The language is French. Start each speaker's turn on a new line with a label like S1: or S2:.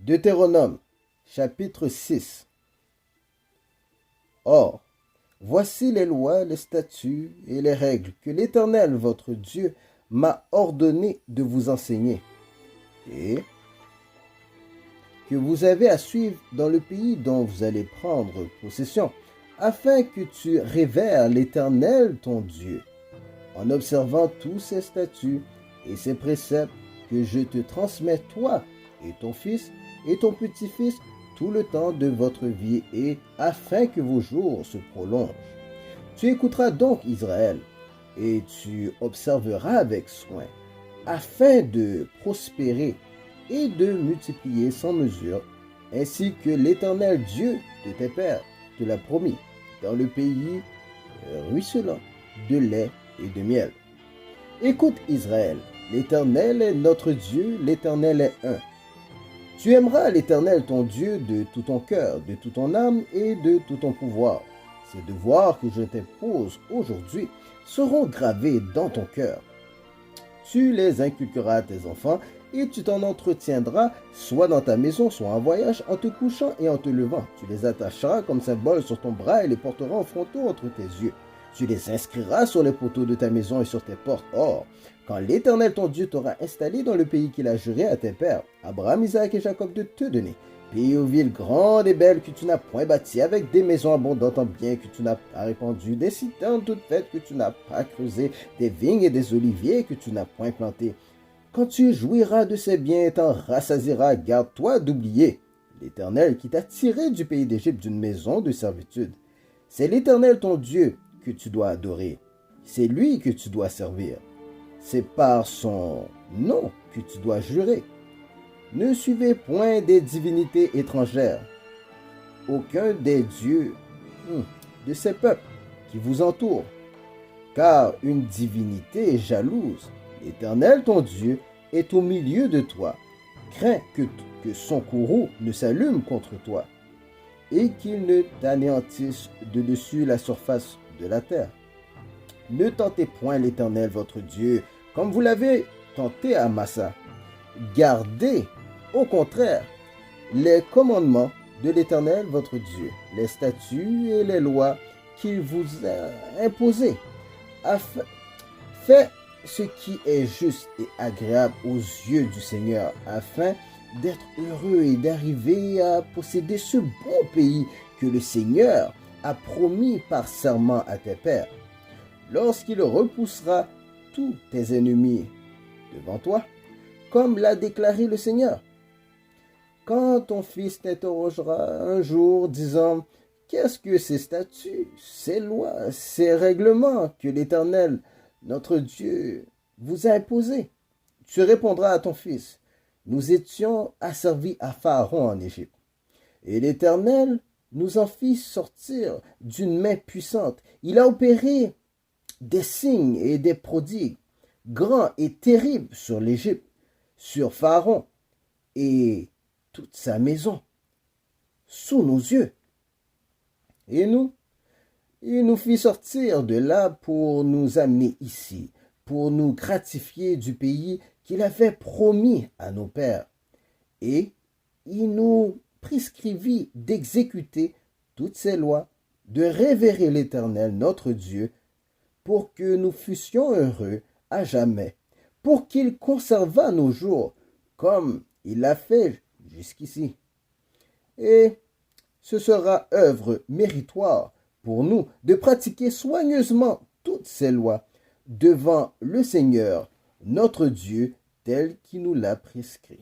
S1: Deutéronome, chapitre 6. Or, voici les lois, les statuts et les règles que l'Éternel votre Dieu m'a ordonné de vous enseigner, et que vous avez à suivre dans le pays dont vous allez prendre possession, afin que tu révères l'Éternel ton Dieu, en observant tous ces statuts et ces préceptes que je te transmets toi et ton fils et ton petit-fils tout le temps de votre vie, et afin que vos jours se prolongent. Tu écouteras donc Israël, et tu observeras avec soin, afin de prospérer et de multiplier sans mesure, ainsi que l'Éternel Dieu de tes pères te l'a promis, dans le pays ruisselant de lait et de miel. Écoute Israël, l'Éternel est notre Dieu, l'Éternel est un. Tu aimeras l'Éternel ton Dieu de tout ton cœur, de toute ton âme et de tout ton pouvoir. Ces devoirs que je t'impose aujourd'hui seront gravés dans ton cœur. Tu les inculqueras à tes enfants et tu t'en entretiendras soit dans ta maison, soit en voyage, en te couchant et en te levant. Tu les attacheras comme symbole sur ton bras et les porteras en frontaux entre tes yeux. Tu les inscriras sur les poteaux de ta maison et sur tes portes. Or, quand l'Éternel ton Dieu t'aura installé dans le pays qu'il a juré à tes pères, Abraham, Isaac et Jacob, de te donner, pays aux villes grandes et belles que tu n'as point bâties, avec des maisons abondantes en biens que tu n'as pas répandues, des citernes toutes faites que tu n'as pas creusées, des vignes et des oliviers que tu n'as point plantés. Quand tu jouiras de ces biens et t'en rassasieras, garde-toi d'oublier l'Éternel qui t'a tiré du pays d'Égypte d'une maison de servitude. C'est l'Éternel ton Dieu que tu dois adorer. C'est lui que tu dois servir. C'est par son nom que tu dois jurer. Ne suivez point des divinités étrangères, aucun des dieux de ces peuples qui vous entourent, car une divinité est jalouse. L'Éternel ton Dieu est au milieu de toi. Crains que son courroux ne s'allume contre toi et qu'il ne t'anéantisse de dessus la surface de la terre. Ne tentez point l'Éternel votre Dieu comme vous l'avez tenté à Massa. Gardez au contraire les commandements de l'Éternel votre Dieu, les statuts et les lois qu'il vous a imposés. Fais ce qui est juste et agréable aux yeux du Seigneur, afin d'être heureux et d'arriver à posséder ce bon pays que le Seigneur a promis par serment à tes pères. Lorsqu'il repoussera tous tes ennemis devant toi, comme l'a déclaré le Seigneur. Quand ton fils t'interrogera un jour, disant « Qu'est-ce que ces statuts, ces lois, ces règlements que l'Éternel, notre Dieu, vous a imposés ?» Tu répondras à ton fils « Nous étions asservis à Pharaon en Égypte, et l'Éternel nous en fit sortir d'une main puissante. Il a opéré des signes et des prodigues grands et terribles sur l'Égypte, sur Pharaon et toute sa maison, sous nos yeux. Et nous, il nous fit sortir de là pour nous amener ici, pour nous gratifier du pays qu'il avait promis à nos pères. Et il nous prescrivit d'exécuter toutes ces lois, de révérer l'Éternel, notre Dieu, pour que nous fussions heureux à jamais, pour qu'il conservât nos jours, comme il l'a fait jusqu'ici. Et ce sera œuvre méritoire pour nous de pratiquer soigneusement toutes ces lois devant le Seigneur, notre Dieu, tel qu'il nous l'a prescrit.